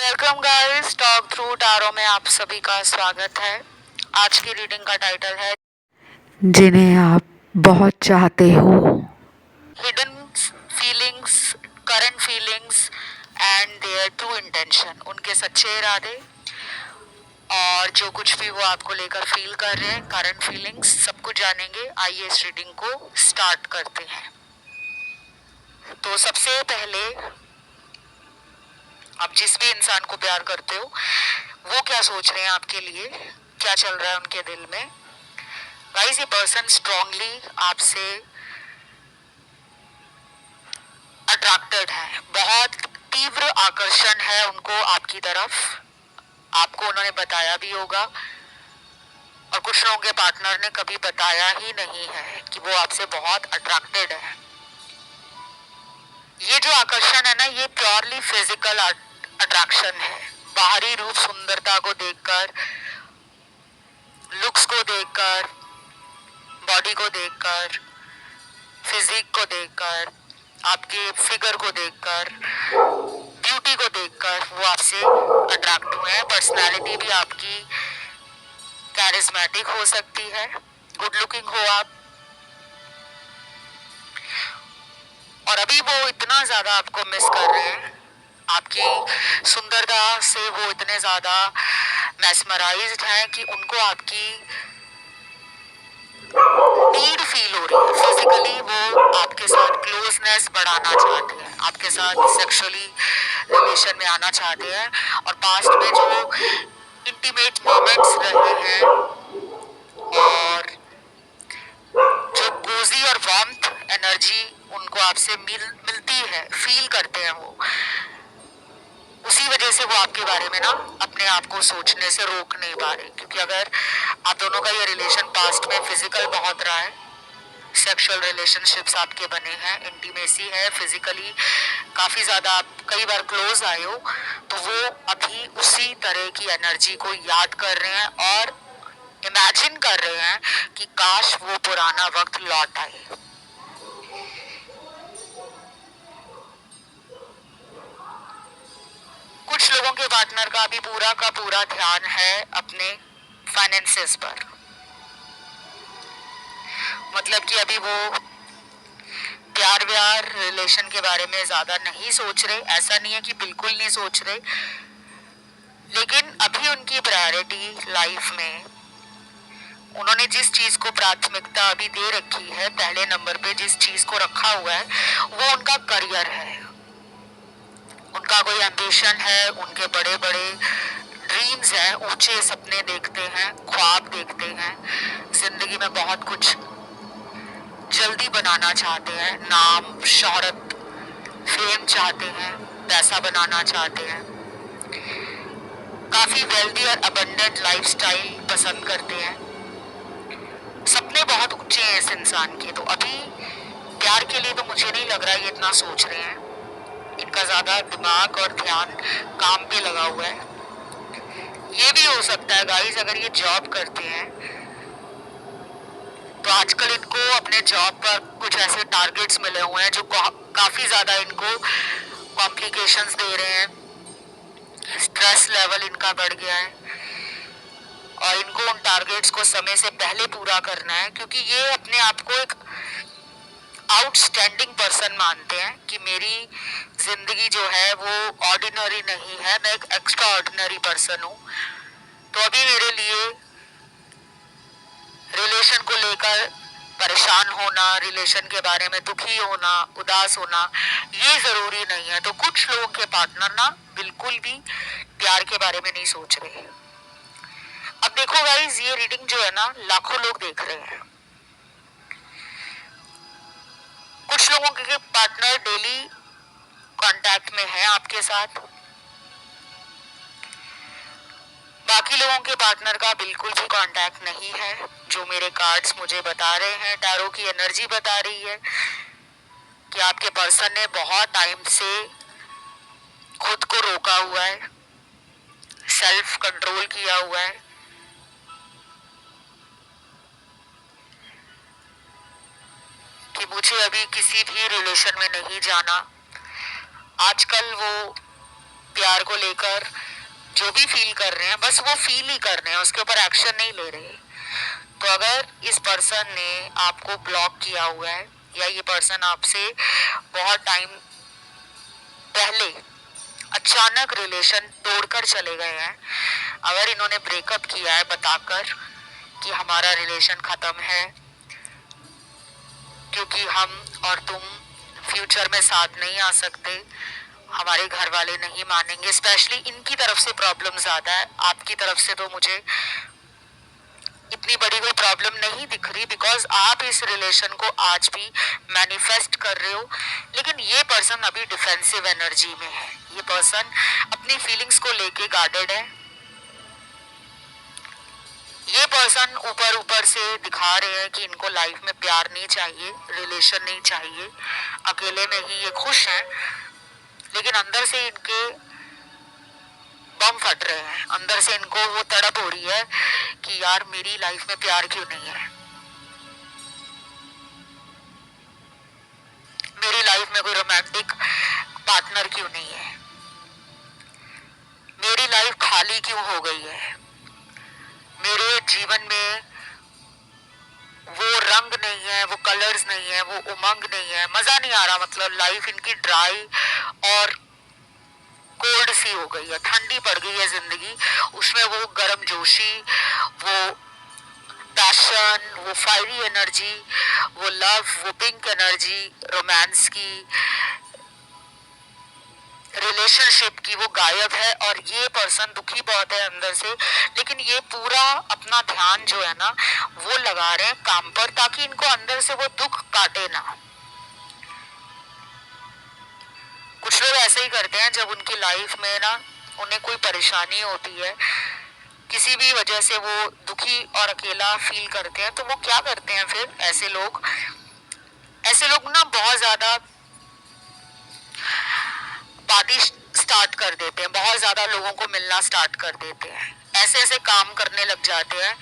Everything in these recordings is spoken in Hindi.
Welcome guys, talk through tarot में आप सभी का स्वागत है। आज की रीडिंग का टाइटल है जिन्हें आप बहुत चाहते हो। Hidden feelings, current feelings and their true intention. उनके सच्चे इरादे और जो कुछ भी वो आपको लेकर फील कर रहे हैं, करंट फीलिंग्स, सब कुछ जानेंगे। आइए इस रीडिंग को स्टार्ट करते हैं। तो सबसे पहले, आप जिस भी इंसान को प्यार करते हो वो क्या सोच रहे हैं आपके लिए, क्या चल रहा है उनके दिल में। गाइस, ये पर्सन स्ट्रांगली आपसे अट्रैक्टेड है, बहुत तीव्र आकर्षण है उनको आपकी तरफ। आपको उन्होंने बताया भी होगा और कुछ लोगों के पार्टनर ने कभी बताया ही नहीं है कि वो आपसे बहुत अट्रैक्टेड है। ये जो आकर्षण है ना, ये प्योरली फिजिकल अट्रैक्शन है। बाहरी रूप, सुंदरता को देखकर, लुक्स को देखकर, बॉडी को देखकर, फिजिक को देखकर, आपके फिगर को देखकर, ब्यूटी को देखकर वो आपसे अट्रैक्ट हुए हैं। पर्सनालिटी भी आपकी कैरिज्मेटिक हो सकती है, गुड लुकिंग हो आप, और अभी वो इतना ज्यादा आपको मिस कर रहे हैं। आपकी सुंदरता से वो इतने ज्यादा मैस्मराइज्ड हैं कि उनको आपकी नीड फील हो रही है। फिजिकली वो आपके साथ क्लोजनेस बढ़ाना चाहते हैं, आपके साथ सेक्सुअली रिलेशन में आना चाहते हैं। और पास्ट में जो इंटीमेट मोमेंट्स रहे हैं और जो कोजी और वार्मथ एनर्जी उनको आपसे मिलती है, फील करते हैं वो, उसी वजह से वो आपके बारे में ना अपने आप को सोचने से रोक नहीं पा रहे। क्योंकि अगर आप दोनों का ये रिलेशन पास्ट में फिजिकल बहुत रहा है, सेक्सुअल रिलेशनशिप्स आपके बने हैं, इंटीमेसी है, फिजिकली काफी ज्यादा आप कई बार क्लोज आए हो, तो वो अभी उसी तरह की एनर्जी को याद कर रहे हैं और इमेजिन कर रहे हैं कि काश वो पुराना वक्त लौट आए। कुछ लोगों के पार्टनर का भी पूरा का पूरा ध्यान है अपने फाइनेंसेस पर। मतलब कि अभी वो प्यार व्यार रिलेशन के बारे में ज्यादा नहीं सोच रहे। ऐसा नहीं है कि बिल्कुल नहीं सोच रहे, लेकिन अभी उनकी प्रायोरिटी लाइफ में, उन्होंने जिस चीज को प्राथमिकता अभी दे रखी है, पहले नंबर पे जिस चीज को रखा हुआ है, वो उनका करियर है। उनका कोई एम्बिशन है, उनके बड़े बड़े ड्रीम्स हैं, ऊंचे सपने देखते हैं, ख्वाब देखते हैं, जिंदगी में बहुत कुछ जल्दी बनाना चाहते हैं, नाम, शोहरत, फेम चाहते हैं, पैसा बनाना चाहते हैं, काफी वेल्दी और अबंडेंट लाइफस्टाइल पसंद करते हैं। सपने बहुत ऊंचे हैं इस इंसान के। तो अभी प्यार के लिए तो मुझे नहीं लग रहा ये इतना सोच रहे हैं। इनका ज्यादा दिमाग और ध्यान काम पे लगा हुआ है। ये भी हो सकता है गाइस, अगर ये जॉब करते हैं तो आजकल इनको अपने जॉब पर कुछ ऐसे टारगेट्स मिले हुए हैं जो काफी ज्यादा इनको कॉम्प्लिकेशंस दे रहे हैं। स्ट्रेस लेवल इनका बढ़ गया है और इनको उन टारगेट्स को समय से पहले पूरा करना है, क्योंकि ये अपने आप को एक आउटस्टैंडिंग पर्सन मानते हैं कि मेरी जिंदगी जो है वो ऑर्डिनरी नहीं है, मैं एक एक्स्ट्रा ऑर्डिनरी पर्सन हूँ। तो अभी मेरे लिए रिलेशन को लेकर परेशान होना, रिलेशन के बारे में दुखी होना, उदास होना, ये जरूरी नहीं है। तो कुछ लोगों के पार्टनर ना बिल्कुल भी प्यार के बारे में नहीं सोच रहे। अब देखो गाइज, ये रीडिंग जो है ना, लाखों लोग देख रहे हैं। कुछ लोगों के पार्टनर डेली कांटेक्ट में है आपके साथ, बाकी लोगों के पार्टनर का बिल्कुल भी कांटेक्ट नहीं है। जो मेरे कार्ड्स मुझे बता रहे हैं, टैरो की एनर्जी बता रही है कि आपके पर्सन ने बहुत टाइम से खुद को रोका हुआ है, सेल्फ कंट्रोल किया हुआ है। कि मुझे अभी किसी भी रिलेशन में नहीं जाना। आजकल वो प्यार को लेकर जो भी फील कर रहे हैं बस वो फील ही कर रहे हैं, उसके ऊपर एक्शन नहीं ले रहे। तो अगर इस पर्सन ने आपको ब्लॉक किया हुआ है या ये पर्सन आपसे बहुत टाइम पहले अचानक रिलेशन तोड़कर चले गए हैं, अगर इन्होंने ब्रेकअप किया है बताकर कि हमारा रिलेशन खत्म है क्योंकि हम और तुम फ्यूचर में साथ नहीं आ सकते, हमारे घर वाले नहीं मानेंगे, स्पेशली इनकी तरफ से प्रॉब्लम ज्यादा है, आपकी तरफ से तो मुझे इतनी बड़ी कोई प्रॉब्लम नहीं दिख रही, बिकॉज आप इस रिलेशन को आज भी मैनिफेस्ट कर रहे हो। लेकिन ये पर्सन अभी डिफेंसिव एनर्जी में है, ये पर्सन अपनी फीलिंग्स को लेके गार्डेड है। ये पर्सन ऊपर ऊपर से दिखा रहे हैं कि इनको लाइफ में प्यार नहीं चाहिए, रिलेशन नहीं चाहिए, अकेले में ही ये खुश हैं, लेकिन अंदर से इनके बम फट रहे हैं, अंदर से इनको वो तड़प हो रही है कि यार मेरी लाइफ में प्यार क्यों नहीं है, मेरी लाइफ में कोई रोमांटिक पार्टनर क्यों नहीं है, मेरी लाइफ खाली क्यों हो गई है, मेरे जीवन में वो रंग नहीं है, वो कलर्स नहीं है, वो उमंग नहीं है, मजा नहीं आ रहा। मतलब लाइफ इनकी ड्राई और कोल्ड सी हो गई है, ठंडी पड़ गई है जिंदगी, उसमें वो गर्म जोशी, वो पैशन, वो फायरी एनर्जी, वो लव, वो पिंक एनर्जी, रोमांस की, रिलेशनशिप की, वो गायब है। और ये पर्सन दुखी बहुत है अंदर से, लेकिन ये पूरा अपना ध्यान जो है ना वो लगा रहे हैं काम पर, ताकि इनको अंदर से वो दुख काटे ना। कुछ लोग ऐसे ही करते हैं, जब उनकी लाइफ में ना उन्हें कोई परेशानी होती है, किसी भी वजह से वो दुखी और अकेला फील करते हैं, तो वो क्या करते हैं फिर ऐसे लोग ना बहुत ज्यादा पार्टी स्टार्ट कर देते हैं, बहुत ज्यादा लोगों को मिलना स्टार्ट कर देते हैं, ऐसे ऐसे काम करने लग जाते हैं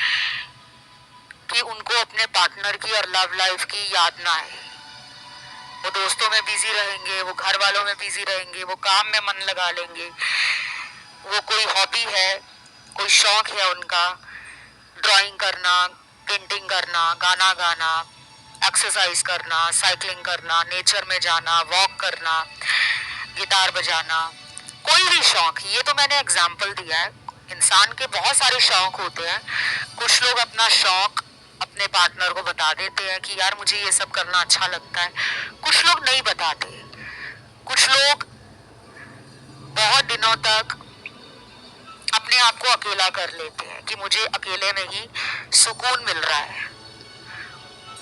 कि उनको अपने पार्टनर की और लव लाइफ की याद ना आए। वो दोस्तों में बिजी रहेंगे, वो घर वालों में बिजी रहेंगे, वो काम में मन लगा लेंगे, वो कोई हॉबी है, कोई शौक है उनका, ड्राइंग करना, पेंटिंग करना, गाना गाना, एक्सरसाइज करना, साइकिलिंग करना, नेचर में जाना, वॉक करना, गिटार बजाना, कोई भी शौक। ये तो मैंने एग्जाम्पल दिया है, इंसान के बहुत सारे शौक होते हैं। कुछ लोग अपना शौक अपने पार्टनर को बता देते हैं कि यार मुझे ये सब करना अच्छा लगता है, कुछ लोग नहीं बताते, कुछ लोग बहुत दिनों तक अपने आप को अकेला कर लेते हैं कि मुझे अकेले में ही सुकून मिल रहा है।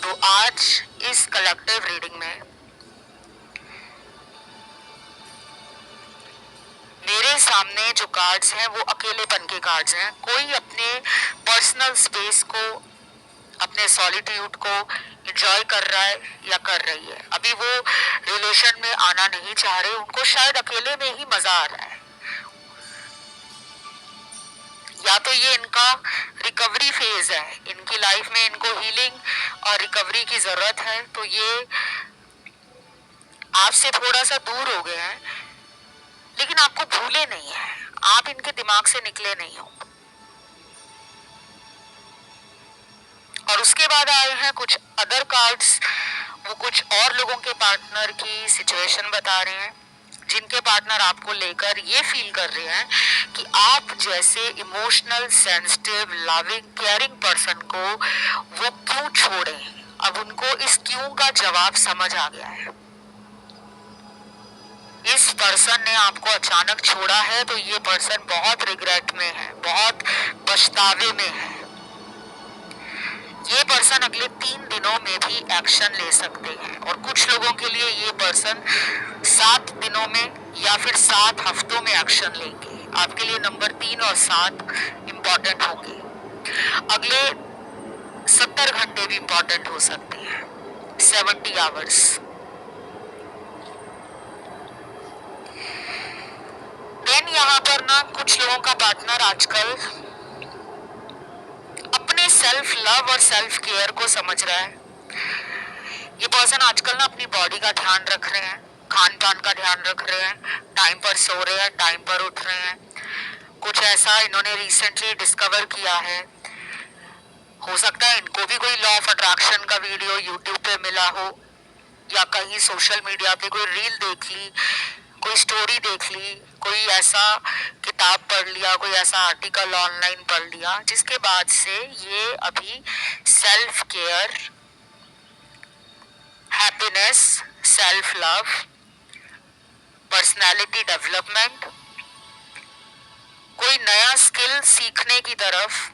तो आज इस कलेक्टिव रीडिंग में मेरे सामने जो कार्ड्स हैं वो अकेलेपन के कार्ड्स हैं। कोई अपने पर्सनल स्पेस को, अपने सॉलिट्यूड को एंजॉय कर रहा है या कर रही है। अभी वो रिलेशन में आना नहीं चाह रहे, उनको शायद अकेले में ही मजा आ रहा है, या तो ये इनका रिकवरी फेज है, इनकी लाइफ में इनको हीलिंग और रिकवरी की जरूरत है। तो ये आपसे थोड़ा सा दूर हो गए हैं, लेकिन आपको भूले नहीं है, आप इनके दिमाग से निकले नहीं हो। और उसके बाद आए हैं कुछ अदर कार्ड्स, वो कुछ और लोगों के पार्टनर की सिचुएशन बता रहे हैं, जिनके पार्टनर आपको लेकर ये फील कर रहे हैं कि आप जैसे emotional, sensitive, loving, caring person को वो क्यों छोड़े। अब उनको इस क्यों का जवाब समझ आ गया है। इस पर्सन ने आपको अचानक छोड़ा है, तो ये पर्सन बहुत रिग्रेट में है, बहुत पछतावे में है। ये पर्सन अगले 3 दिनों में भी एक्शन ले सकते हैं, और कुछ लोगों के लिए ये पर्सन 7 दिनों में या फिर 7 हफ्तों में एक्शन लेंगे। आपके लिए नंबर 3 और 7 इंपॉर्टेंट होंगे। अगले 70 घंटे भी इंपॉर्टेंट हो सकते हैं, 70 आवर्स। देन यहाँ पर ना कुछ लोगों का पार्टनर आजकल अपने सेल्फ लव और सेल्फ केयर को समझ रहा है। ये पर्सन आजकल ना अपनी बॉडी का ध्यान रख रहे हैं, खान पान का ध्यान रख रहे हैं, टाइम पर सो रहे हैं, टाइम पर उठ रहे हैं। कुछ ऐसा इन्होंने रिसेंटली डिस्कवर किया है। हो सकता है इनको भी कोई लॉ ऑफ अट्रैक्शन का वीडियो यूट्यूब पे मिला हो, या कहीं सोशल मीडिया पे कोई रील देख ली, कोई स्टोरी देख ली, कोई ऐसा किताब पढ़ लिया, कोई ऐसा आर्टिकल ऑनलाइन पढ़ लिया, जिसके बाद से ये अभी self care, happiness, self love, personality development, कोई नया स्किल सीखने की तरफ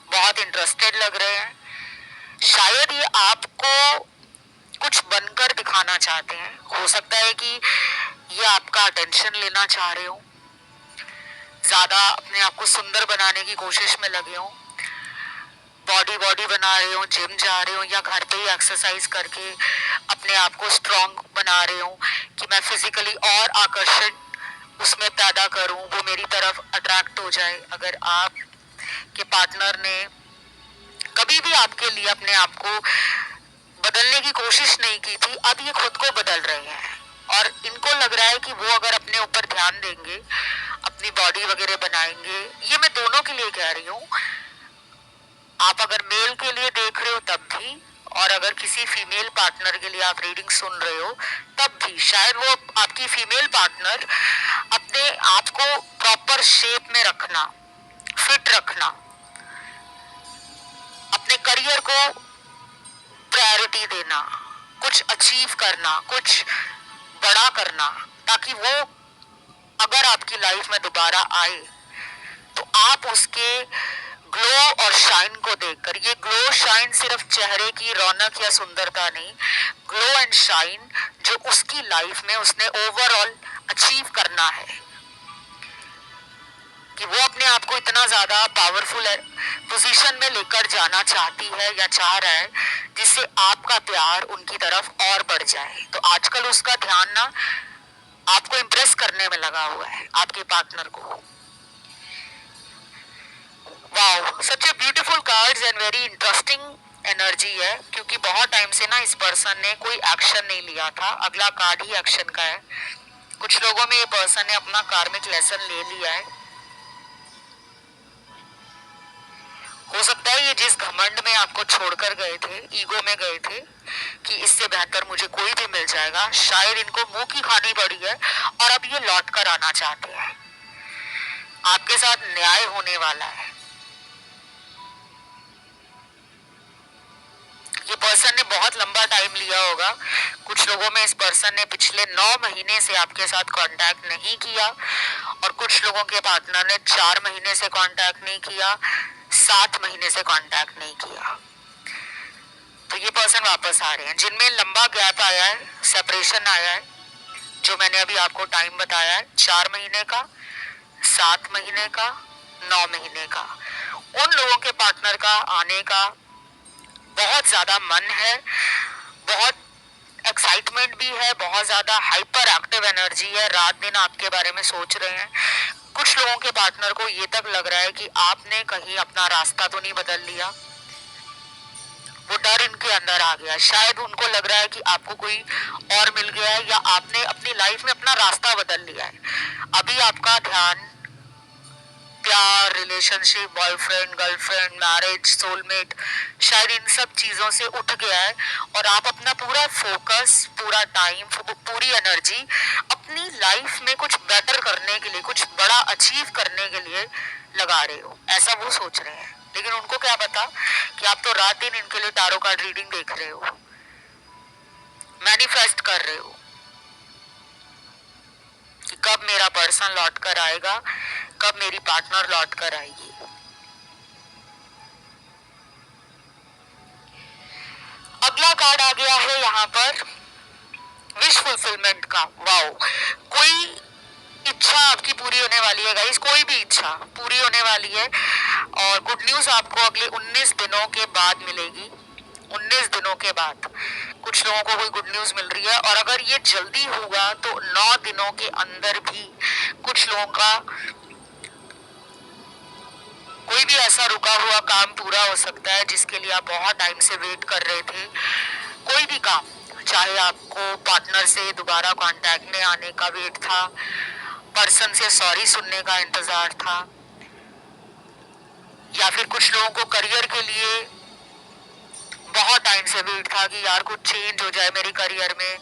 बहुत इंटरेस्टेड लग रहे हैं। शायद ये आपको कुछ बनकर दिखाना चाहते हैं। हो सकता है कि ये आपका अटेंशन लेना चाह रहे हो, ज्यादा अपने आप को सुंदर बनाने की कोशिश में लगे हो, बॉडी बना रहे हो, जिम जा रहे हो, या घर पे ही एक्सरसाइज करके अपने आप को स्ट्रांग बना रहे हो कि मैं फिजिकली और आकर्षण उसमें पैदा करूं, वो मेरी तरफ अट्रैक्ट हो जाए। अगर आप के पार्टनर ने कभी भी आपके लिए अपने आप को बदलने की कोशिश नहीं की थी, अब ये खुद को बदल रहे हैं और इनको लग रहा है कि वो अगर अपने ऊपर ध्यान देंगे, अपनी बॉडी वगैरह बनाएंगे। ये मैं दोनों के लिए कह रही हूँ, आप अगर मेल के लिए देख रहे हो तब भी, और अगर किसी फीमेल पार्टनर के लिए आप रीडिंग सुन रहे हो तब भी, शायद वो आपकी फीमेल पार्टनर अपने आप को प्रॉपर शेप में रखना, फिट रखना, अपने करियर को प्रायोरिटी देना, कुछ अचीव करना, कुछ बड़ा करना, ताकि वो अगर आपकी लाइफ में दोबारा आए तो आप उसके ग्लो और शाइन को देखकर, ये ग्लो शाइन सिर्फ चेहरे की रौनक या सुंदरता नहीं, ग्लो एंड शाइन जो उसकी लाइफ में उसने ओवरऑल अचीव करना है, कि वो अपने आप को इतना ज्यादा पावरफुल पोजीशन में लेकर जाना चाहती है या चाह रहा है, जिससे आपका प्यार उनकी तरफ और बढ़ जाए। तो आजकल उसका ध्यान ना आपको इम्प्रेस करने में लगा हुआ है, आपके पार्टनर को। Wow, such a beautiful cards and very interesting energy है, क्योंकि बहुत टाइम से ना इस पर्सन ने कोई एक्शन नहीं लिया था। अगला कार्ड ही एक्शन का है। कुछ लोगों में ये पर्सन ने अपना कार्मिक लेसन ले लिया है। हो सकता है ये जिस घमंड में आपको छोड़कर गए थे, ईगो में गए थे कि इससे बेहतर मुझे कोई भी मिल जाएगा, शायद इनको मुंह की खानी पड़ी है और अब ये लौट कर आना चाहते हैं। आपके साथ न्याय होने वाला है। ये पर्सन ने बहुत लंबा टाइम लिया होगा। कुछ लोगों में इस पर्सन ने पिछले 9 महीने से आपके साथ कांटेक्ट नहीं किया, और कुछ लोगों के पार्टनर ने 4 महीने से कांटेक्ट नहीं किया, 7 महीने से कांटेक्ट नहीं किया। तो ये पर्सन वापस आ रहे हैं। जिनमें लंबा गैप आया है, सेपरेशन आया है, जो मैंने अभी आपको टाइम बताया है, 4 महीने का, 7 महीने का, 9 महीने का, उन लोगों के पार्टनर का आने का बहुत ज्यादा मन है, बहुत एक्साइटमेंट भी है, बहुत ज्यादा हाइपर एक्टिव एनर्जी है, रात दिन आपके बारे में सोच रहे हैं। कुछ लोगों के पार्टनर को ये तक लग रहा है कि आपने कहीं अपना रास्ता तो नहीं बदल लिया। वो डर इनके अंदर आ गया। शायद उनको लग रहा है कि आपको कोई और मिल गया है, या आपने अपनी लाइफ में अपना रास्ता बदल लिया है। अभी आपका ध्यान प्यार, relationship, boyfriend, girlfriend, marriage, soulmate, शायद इन सब चीजों से उठ गया है, और आप अपना पूरा फोकस, पूरा टाइम, पूरी एनर्जी अपनी लाइफ में कुछ बेटर करने के लिए, कुछ बड़ा अचीव करने के लिए लगा रहे हो, ऐसा वो सोच रहे हैं। लेकिन उनको क्या पता कि आप तो रात दिन इनके लिए टारो कार्ड रीडिंग देख रहे हो, मैनिफेस्ट कर रहे हो कि कब मेरा पर्सन लौट कर आएगा, कब मेरी पार्टनर लौट कर आएगी। अगला कार्ड आ गया है यहाँ पर विश फुलफिलमेंट का। वाओ, कोई इच्छा आपकी पूरी होने वाली है गाइस, कोई भी इच्छा पूरी होने वाली है, और गुड न्यूज आपको अगले 19 दिनों के बाद मिलेगी। 19 दिनों के बाद कुछ लोगों को कोई गुड न्यूज मिल रही है, और अगर ये जल्दी हुआ तो 9 दिनों के अंदर भी कुछ लोगों का कोई भी ऐसा रुका हुआ काम पूरा हो सकता है जिसके लिए आप बहुत टाइम से वेट कर रहे थे। कोई भी काम, चाहे आपको पार्टनर से दोबारा कांटेक्ट में आने का वेट था, पर्सन से सॉरी सुनने का इंतजार था, या फिर कुछ लोगों को करियर के लिए बहुत टाइम से वेट था कि यार कुछ चेंज हो जाए मेरे करियर में।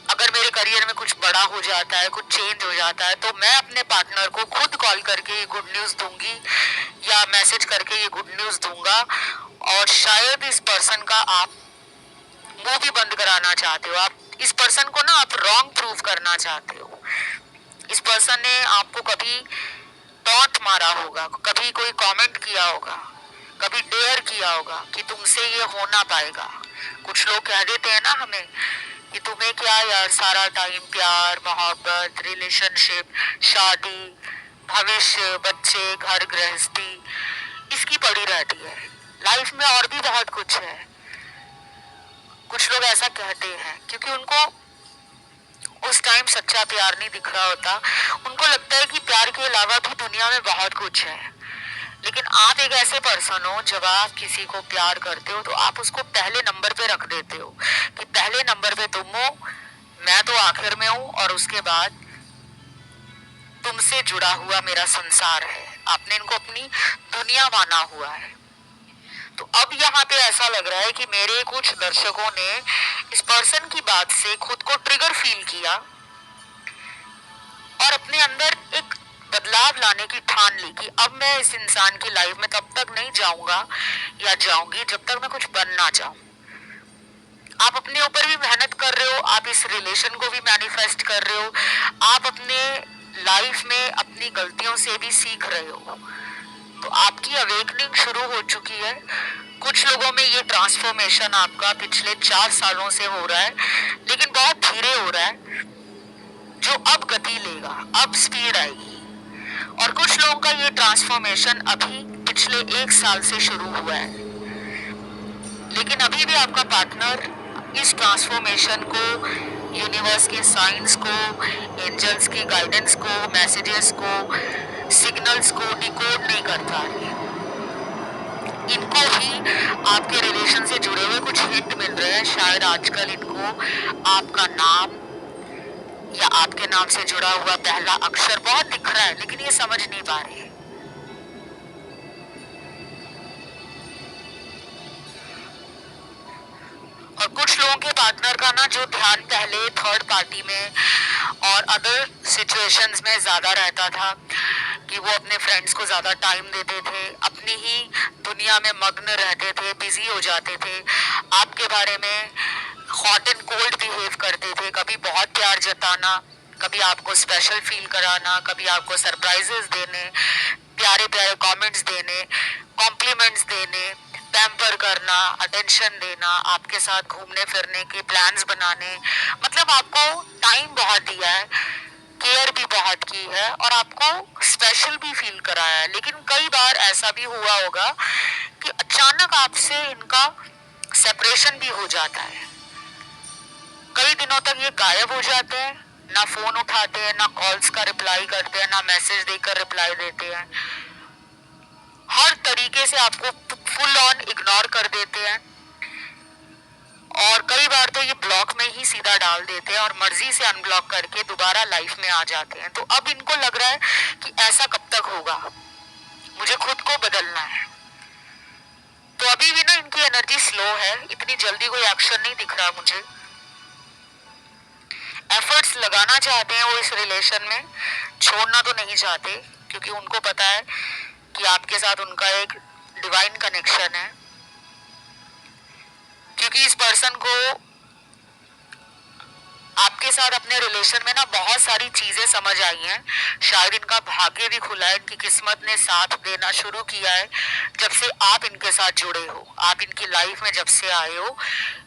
अगर मेरे करियर में कुछ बड़ा हो जाता है, कुछ चेंज हो जाता है, तो मैं अपने पार्टनर को खुद कॉल करके ये गुड न्यूज़ दूंगी या मैसेज करके ये गुड न्यूज़ दूंगा। और शायद इस पर्सन का आप मुंह भी बंद कराना चाहते हो, आप इस पर्सन को ना आप रॉन्ग प्रूव करना चाहते हो। इस पर्सन ने आपको कभी टॉन्ट मारा होगा, कभी कोई कमेंट किया होगा, कभी डेयर किया होगा कि तुमसे ये हो ना पाएगा। कुछ लोग कह देते हैं ना हमें कि तुम्हें क्या यार, सारा टाइम प्यार मोहब्बत रिलेशनशिप शादी भविष्य बच्चे घर गृहस्थी इसकी पड़ी रहती है, लाइफ में और भी बहुत कुछ है। कुछ लोग ऐसा कहते हैं क्योंकि उनको उस टाइम सच्चा प्यार नहीं दिख रहा होता, उनको लगता है कि प्यार के अलावा भी दुनिया में बहुत कुछ है। लेकिन आप एक ऐसे पर्सन हो, जब आप किसी को प्यार करते हो तो आप उसको पहले नंबर पे रख देते हो कि पहले नंबर पे तुम हो, मैं तो आखिर में हूं, और उसके बाद तुमसे जुड़ा हुआ मेरा संसार है। आपने इनको अपनी दुनिया माना हुआ है। तो अब यहाँ पे ऐसा लग रहा है कि मेरे कुछ दर्शकों ने इस पर्सन की बात से खुद को ट्रिगर फील किया और अपने अंदर एक बदलाव लाने की ठान ली कि अब मैं इस इंसान की लाइफ में तब तक नहीं जाऊंगा या जाऊंगी जब तक मैं कुछ बन ना जाऊं। आप अपने ऊपर भी मेहनत कर रहे हो, आप इस रिलेशन को भी मैनिफेस्ट कर रहे हो, आप अपने लाइफ में अपनी गलतियों से भी सीख रहे हो। तो आपकी अवेकनिंग शुरू हो चुकी है। कुछ लोगों में ये ट्रांसफॉर्मेशन आपका पिछले 4 सालों से हो रहा है, लेकिन बहुत धीरे हो रहा है, जो अब गति लेगा, अब स्पीड आएगी। और कुछ लोगों का ये ट्रांसफॉर्मेशन अभी पिछले 1 साल से शुरू हुआ है, लेकिन अभी भी आपका पार्टनर इस ट्रांसफॉर्मेशन को, यूनिवर्स के साइंस को, एंजल्स की गाइडेंस को, मैसेजेस को, सिग्नल्स को डिकोड नहीं कर पा रही है। इनको भी आपके रिलेशन से जुड़े हुए कुछ हिंट मिल रहे हैं। शायद आजकल इनको आपका नाम या आपके नाम से जुड़ा हुआ पहला अक्षर बहुत दिख रहा है, लेकिन ये समझ नहीं पा रहे हैं। और कुछ लोगों के पार्टनर का ना जो ध्यान पहले थर्ड पार्टी में और अदर सिचुएशंस में ज्यादा रहता था, कि वो अपने फ्रेंड्स को ज्यादा टाइम देते थे, अपनी ही दुनिया में मग्न रहते थे, बिजी हो जाते थे, आपके बारे में हॉट एंड कोल्ड बिहेव करते थे, कभी बहुत प्यार जताना, कभी आपको स्पेशल फील कराना, कभी आपको सरप्राइजेस देने, प्यारे प्यारे कमेंट्स देने, कॉम्प्लीमेंट्स देने, पैम्पर करना, अटेंशन देना, आपके साथ घूमने फिरने के प्लान्स बनाने, मतलब आपको टाइम बहुत दिया है, केयर भी बहुत की है और आपको स्पेशल भी फील कराया है। लेकिन कई बार ऐसा भी हुआ होगा कि अचानक आपसे इनका सेपरेशन भी हो जाता है। कई दिनों तक ये गायब हो जाते हैं, ना फोन उठाते हैं, ना कॉल्स का रिप्लाई करते हैं, ना मैसेज देकर रिप्लाई देते हैं, हर तरीके से आपको फुल ऑन इग्नोर कर देते हैं। और कई बार तो ये ब्लॉक में ही सीधा डाल देते हैं और मर्जी से अनब्लॉक करके दोबारा लाइफ में आ जाते हैं। तो अब इनको लग रहा है कि ऐसा कब तक होगा, मुझे खुद को बदलना है। तो अभी भी ना इनकी एनर्जी स्लो है, इतनी जल्दी कोई एक्शन नहीं दिख रहा मुझे। एफर्ट्स लगाना चाहते हैं वो इस रिलेशन में, छोड़ना तो नहीं चाहते, क्योंकि उनको पता है कि आपके साथ उनका एक डिवाइन कनेक्शन है। क्योंकि इस पर्सन को आपके साथ अपने रिलेशन में ना बहुत सारी चीजें समझ आई हैं। शायद इनका भाग्य भी खुला है, इनकी किस्मत ने साथ देना शुरू किया है जब से आप इनके साथ जुड़े हो, आप इनकी लाइफ में जब से आए हो,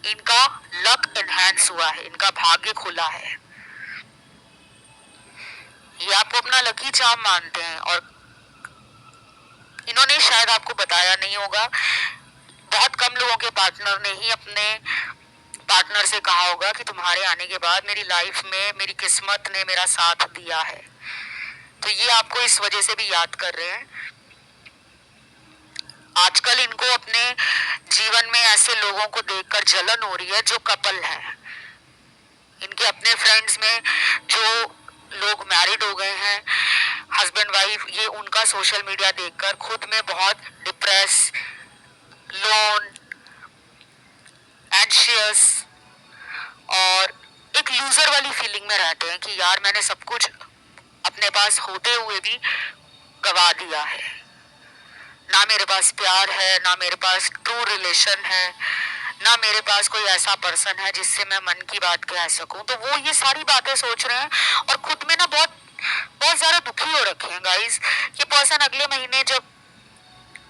इनका लक एनहांस हुआ है, इनका भाग्य खुला है। ये आपको अपना लकी चार्म मानते हैं और इन्होंने शायद आपको बताया नहीं होगा। बहुत कम लोगों के पार्टनर ने ही अपने पार्टनर से कहा होगा कि तुम्हारे आने के बाद मेरी लाइफ में मेरी किस्मत ने मेरा साथ दिया है। तो ये आपको इस वजह से भी याद कर रहे हैं। आजकल इनको अपने जीवन में ऐसे लोगों को देखकर जलन हो रही है जो कपल है। इनके अपने फ्रेंड्स में जो लोग मैरिड हो गए हैं, हस्बैंड वाइफ, ये उनका सोशल मीडिया देखकर खुद में बहुत डिप्रेस, लोन, एंशियस और एक लूजर वाली फीलिंग में रहते हैं कि यार मैंने सब कुछ अपने पास होते हुए भी गवा दिया है। ना मेरे पास प्यार है, ना मेरे पास ट्रू रिलेशन है, ना मेरे पास कोई ऐसा पर्सन है जिससे मैं मन की बात कह सकूं। तो वो ये सारी बातें सोच रहे हैं और खुद में ना बहुत बहुत ज्यादा दुखी हो रखे हैं गाइस। ये पर्सन अगले महीने जब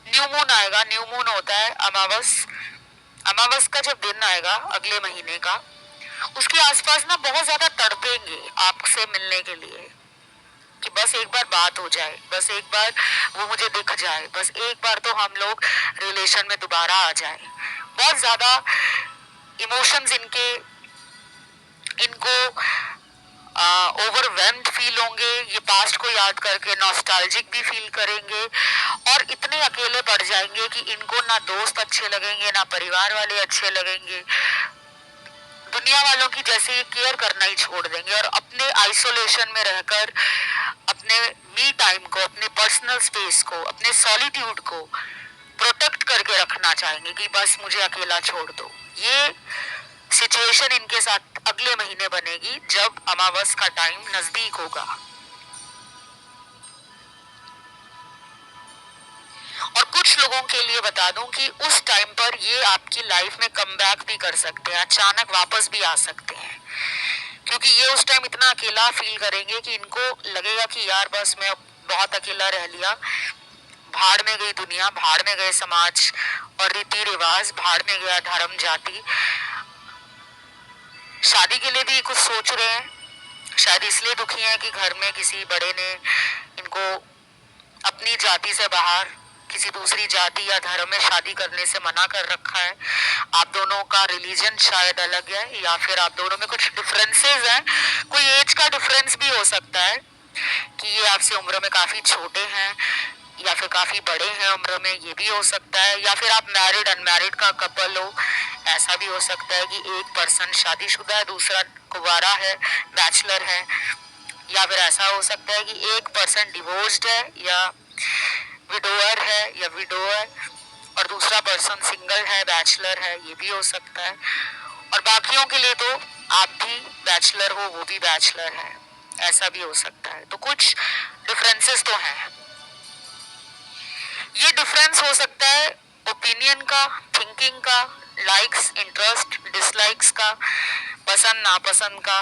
न्यू मून आएगा, न्यू मून होता है अमावस, अमावस का जब दिन आएगा अगले महीने का, उसके आसपास ना बहुत ज्यादा तड़पेंगे आपसे मिलने के लिए कि बस एक बार बात हो जाए, बस एक बार वो मुझे दिख जाए, बस एक बार तो हम लोग रिलेशन में दोबारा आ जाए। बहुत ज्यादा इमोशंस इनको ओवरवेल्म्ड फील होंगे। ये पास्ट को याद करके नॉस्टैल्जिक भी फील करेंगे और इतने अकेले पड़ जाएंगे कि इनको ना दोस्त अच्छे लगेंगे, ना परिवार वाले अच्छे लगेंगे। दुनिया वालों की जैसे ये केयर करना ही छोड़ देंगे और अपने आइसोलेशन में रहकर अपने मी टाइम को, अपने पर्सनल स्पेस को, अपने सॉलिट्यूड को प्रोटेक्ट करके रखना चाहेंगे कि बस मुझे अकेला छोड़ दो। ये सिचुएशन इनके साथ अगले महीने बनेगी जब अमावस का टाइम नजदीक होगा। और कुछ लोगों के लिए बता दूं कि उस टाइम पर ये आपकी लाइफ में कमबैक भी कर सकते हैं, अचानक वापस भी आ सकते हैं, क्योंकि ये उस टाइम इतना अकेला फील करेंगे कि इनको लगेगा कि यार बस मैं बहुत अकेला रह लिया, भाड़ में गई दुनिया, भाड़ में गए समाज और रीति रिवाज, भाड़ में गया धर्म जाति। शादी के लिए भी कुछ सोच रहे हैं, शायद इसलिए दुखी हैं कि घर में किसी बड़े ने इनको अपनी जाति से बाहर किसी दूसरी जाति या धर्म में शादी करने से मना कर रखा है। आप दोनों का रिलीजन शायद अलग है या फिर आप दोनों में कुछ डिफरेंसेस हैं, कोई एज का डिफरेंस भी हो सकता है कि ये आपसे उम्र में काफी छोटे हैं या फिर काफी बड़े हैं उम्र में, ये भी हो सकता है। या फिर आप मैरिड अनमैरिड का कपल हो, ऐसा भी हो सकता है कि एक पर्सन शादीशुदा है, दूसरा कुंवारा है, बैचलर है। या फिर ऐसा हो सकता है कि एक पर्सन डिवोर्स्ड है या विडोअर है या विडोअर और दूसरा पर्सन सिंगल है, बैचलर है, ये भी हो सकता है। और बाकियों के लिए तो आप भी बैचलर हो, वो भी बैचलर है, ऐसा भी हो सकता है। तो कुछ डिफरेंसेस तो हैं। ये डिफरेंस हो सकता है ओपिनियन का, थिंकिंग का, लाइक्स इंटरेस्ट डिसलाइक्स का, पसंद नापसंद का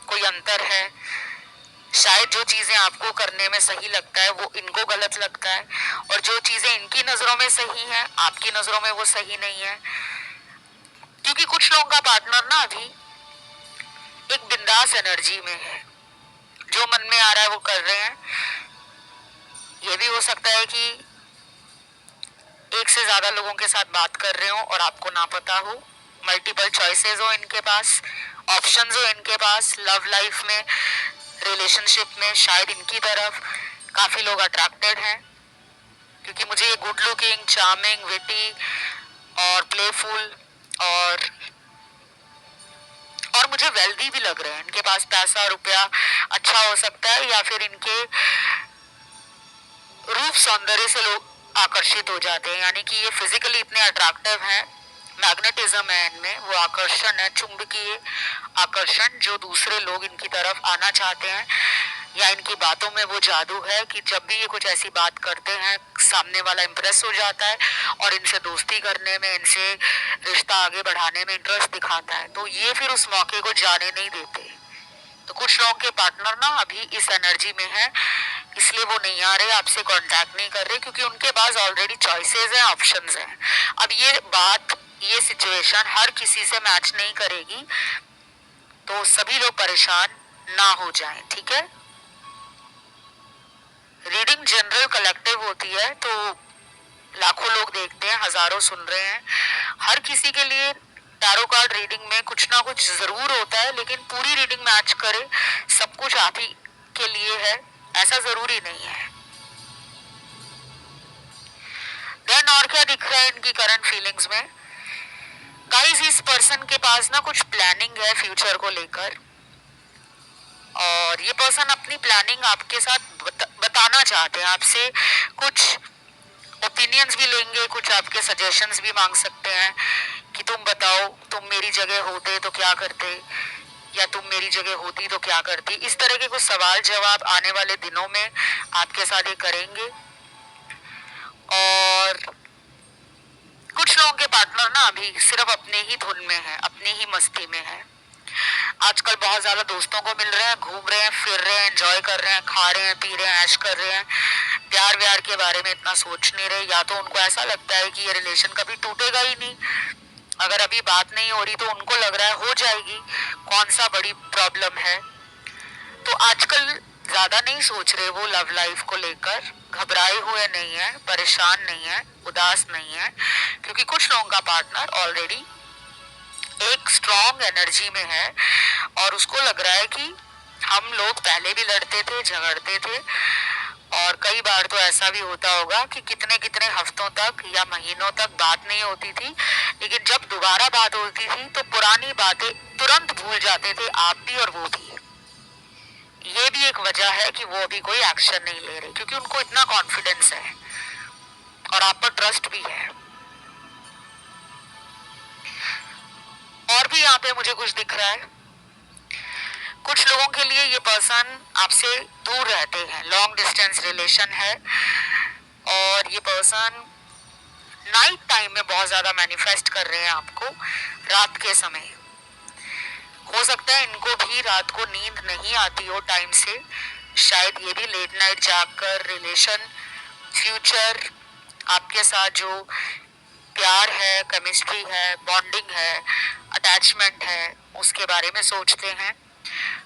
कोई अंतर है। शायद जो चीजें आपको करने में सही लगता है वो इनको गलत लगता है और जो चीजें इनकी नजरों में सही है आपकी नजरों में वो सही नहीं है। क्योंकि कुछ लोगों का पार्टनर ना अभी एक बिंदास एनर्जी में है, जो मन में आ रहा है वो कर रहे हैं। ये भी हो सकता है कि एक से ज्यादा लोगों के साथ बात कर रहे हो और आपको ना पता हो, मल्टीपल चॉइसेस हो इनके पास, ऑप्शंस हो इनके पास लव लाइफ में, रिलेशनशिप में। शायद इनकी तरफ काफी लोग अट्रैक्टेड हैं क्योंकि मुझे ये गुड लुकिंग, चार्मिंग, विटी और प्लेफुल और मुझे वेल्दी भी लग रहे हैं। इनके पास पैसा रुपया अच्छा हो सकता है या फिर इनके रूप सौंदर्य से लोग आकर्षित हो जाते हैं, यानी कि ये फिजिकली इतने अट्रैक्टिव हैं, मैग्नेटिज्म है इनमें, वो आकर्षण है, चुंबकीय आकर्षण, जो दूसरे लोग इनकी तरफ आना चाहते हैं। या इनकी बातों में वो जादू है कि जब भी ये कुछ ऐसी बात करते हैं सामने वाला इंप्रेस हो जाता है और इनसे दोस्ती करने में, इनसे रिश्ता आगे बढ़ाने में इंटरेस्ट दिखाता है। तो ये फिर उस मौके को जाने नहीं देते। तो कुछ लोगों के पार्टनर ना अभी इस एनर्जी में है, इसलिए वो नहीं आ रहे, आपसे कांटेक्ट नहीं कर रहे, क्योंकि उनके पास ऑलरेडी चॉइसेस हैं, ऑप्शंस हैं। अब ये बात, ये सिचुएशन हर किसी से मैच नहीं करेगी, तो सभी लोग परेशान ना हो जाएं, ठीक है। रीडिंग जनरल कलेक्टिव होती है, तो लाखों लोग देखते हैं, हजारों सुन रहे हैं। हर किसी के लिए टैरो कार्ड रीडिंग में कुछ ना कुछ जरूर होता है, लेकिन पूरी रीडिंग मैच करे, सब कुछ आप ही के लिए है ऐसा जरूरी नहीं है। देन और क्या क्या दिख रहा है इनकी करंट फीलिंग्स में? गाइस, इस पर्सन के पास ना कुछ प्लानिंग है फ्यूचर को लेकर, और ये पर्सन अपनी प्लानिंग आपके साथ बताना चाहते हैं। आपसे कुछ ओपिनियंस भी लेंगे, कुछ आपके सजेशंस भी मांग सकते हैं कि तुम बताओ, तुम मेरी जगह होते तो क्या करते, या तुम मेरी जगह होती तो क्या करती। इस तरह के कुछ सवाल जवाब आने वाले दिनों में आपके साथ ये करेंगे। और कुछ लोगों के पार्टनर ना अभी सिर्फ अपने ही धुन में है, अपनी ही मस्ती में है। आजकल बहुत ज्यादा दोस्तों को मिल रहे हैं, घूम रहे हैं, फिर रहे हैं, एंजॉय कर रहे हैं, खा रहे हैं, पी रहे हैं, ऐश कर रहे हैं, प्यार व्यार के बारे में इतना सोच नहीं रहे। या तो उनको ऐसा लगता है कि ये रिलेशन कभी टूटेगा ही नहीं, अगर अभी बात नहीं हो रही तो उनको लग रहा है हो जाएगी, कौन सा बड़ी प्रॉब्लम है। तो आजकल ज्यादा नहीं सोच रहे वो लव लाइफ को लेकर, घबराए हुए नहीं है, परेशान नहीं है, उदास नहीं है, क्योंकि कुछ लोगों का पार्टनर ऑलरेडी एक स्ट्रॉन्ग एनर्जी में है और उसको लग रहा है कि हम लोग पहले भी लड़ते थे, झगड़ते थे, और कई बार तो ऐसा भी होता होगा कि कितने कितने हफ्तों तक या महीनों तक बात नहीं होती थी, लेकिन जब दोबारा बात होती थी तो पुरानी बातें तुरंत भूल जाते थे, आप भी और वो भी। ये भी एक वजह है कि वो अभी कोई एक्शन नहीं ले रहे, क्योंकि उनको इतना कॉन्फिडेंस है और आप पर ट्रस्ट भी है। और भी यहाँ पे मुझे कुछ दिख रहा है। कुछ लोगों के लिए ये पर्सन आपसे दूर रहते हैं, लॉन्ग डिस्टेंस रिलेशन है, और ये पर्सन नाइट टाइम में बहुत ज्यादा मैनिफेस्ट कर रहे हैं आपको, रात के समय। हो सकता है इनको भी रात को नींद नहीं आती हो टाइम से, शायद ये भी लेट नाइट जागकर रिलेशन, फ्यूचर, आपके साथ जो प्यार है, केमिस्ट्री है, बॉन्डिंग है, अटैचमेंट है, उसके बारे में सोचते हैं।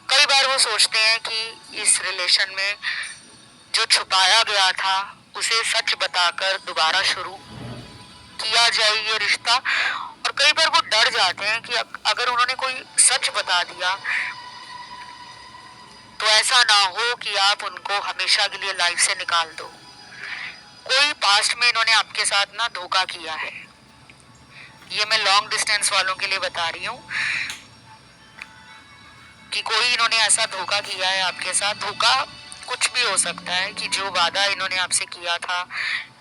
कई बार वो सोचते हैं कि इस रिलेशन में जो छुपाया गया था उसे सच बताकर दोबारा शुरू किया जाए ये रिश्ता। और कई बार वो डर जाते हैं कि अगर उन्होंने कोई सच बता दिया तो ऐसा ना हो कि आप उनको हमेशा के लिए लाइफ से निकाल दो। कोई पास्ट में इन्होंने आपके साथ ना धोखा किया है, ये मैं लॉन्ग डिस्टेंस वालों के लिए बता रही हूँ कि कोई इन्होंने ऐसा धोखा किया है आपके साथ। धोखा कुछ भी हो सकता है कि जो वादा इन्होंने आपसे किया था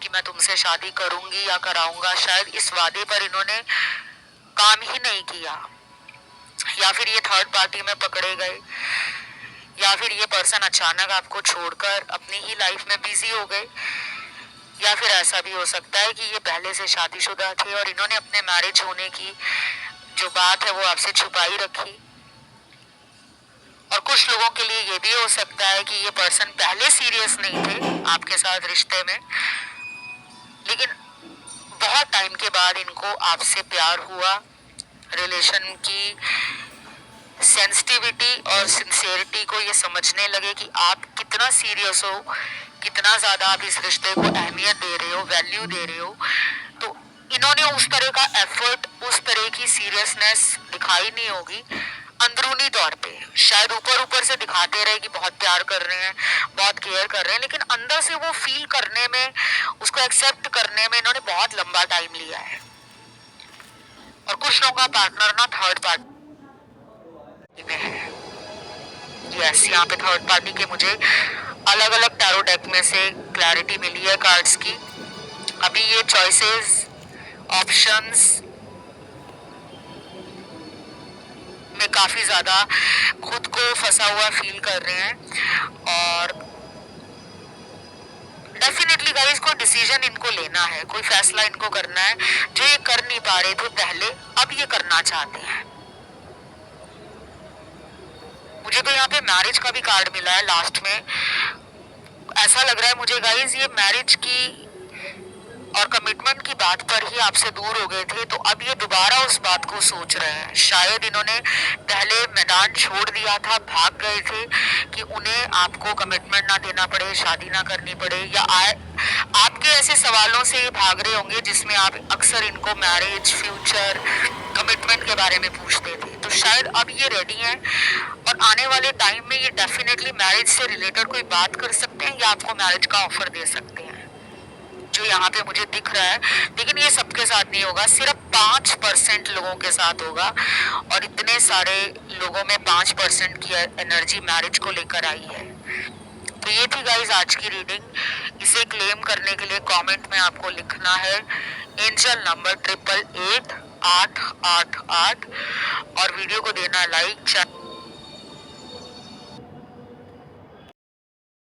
कि मैं तुमसे शादी करूंगी या कराऊंगा, शायद इस वादे पर इन्होंने काम ही नहीं किया, या फिर ये थर्ड पार्टी में पकड़े गए, या फिर ये पर्सन अचानक आपको छोड़कर अपनी ही लाइफ में बिजी हो गए, या फिर ऐसा भी हो सकता है कि ये पहले से शादीशुदा थे और इन्होंने अपने मैरिज होने की जो बात है वो आपसे छुपाई रखी। और कुछ लोगों के लिए ये भी हो सकता है कि ये पर्सन पहले सीरियस नहीं थे आपके साथ रिश्ते में, लेकिन बहुत टाइम के बाद इनको आपसे प्यार हुआ, रिलेशन की सेंसिटिविटी और सिंसियरिटी को ये समझने लगे कि आप कितना सीरियस हो, कितना ज्यादा आप इस रिश्ते को अहमियत दे रहे हो, वैल्यू दे रहे हो। तो इन्होंने उस तरह का एफर्ट, उस तरह की सीरियसनेस दिखाई नहीं होगी अंदरूनी तौर पे। शायद ऊपर ऊपर से दिखाते रहे कि बहुत प्यार कर रहे हैं, बहुत केयर कर रहे हैं, लेकिन अंदर से वो फील करने में, उसको एक्सेप्ट करने में इन्होंने बहुत लंबा टाइम लिया है। और कुछ लोगों का पार्टनर ना थर्ड पार्टी में है। यस, यहाँ पे थर्ड पार्टी के मुझे अलग अलग टैरो डेक में से क्लैरिटी मिली है कार्ड्स की। अभी ये चॉइसेस, ऑप्शंस में काफी ज्यादा खुद को फंसा हुआ फील कर रहे हैं, और डेफिनेटली गाइस कोई डिसीजन इनको लेना है, कोई फैसला इनको करना है जो ये कर नहीं पा रहे थे पहले, अब ये करना चाहते हैं। मुझे तो यहाँ पे मैरिज का भी कार्ड मिला है लास्ट में। ऐसा लग रहा है मुझे गाइस ये मैरिज की और कमिटमेंट की बात पर ही आपसे दूर हो गए थे, तो अब ये दोबारा उस बात को सोच रहे हैं। शायद इन्होंने पहले मैदान छोड़ दिया था, भाग गए थे कि उन्हें आपको कमिटमेंट ना देना पड़े, शादी ना करनी पड़े, या आपके ऐसे सवालों से ये भाग रहे होंगे जिसमें आप अक्सर इनको मैरिज, फ्यूचर, कमिटमेंट के बारे में पूछते थे। तो शायद अब ये रेडी हैं और आने वाले टाइम में ये डेफिनेटली मैरिज से रिलेटेड कोई बात कर सकते हैं या आपको मैरिज का ऑफर दे सकते हैं। जो यहाँ पे मुझे दिख रहा है, लेकिन ये सबके साथ नहीं होगा, सिर्फ 5% लोगों के साथ होगा। और इतने सारे लोगों में 5% की एनर्जी मैरिज को लेकर आई है। तो ये थी गाइज आज की रीडिंग। इसे क्लेम करने के लिए कमेंट में आपको लिखना है एंजल नंबर 888 888 और वीडियो को देना लाइक।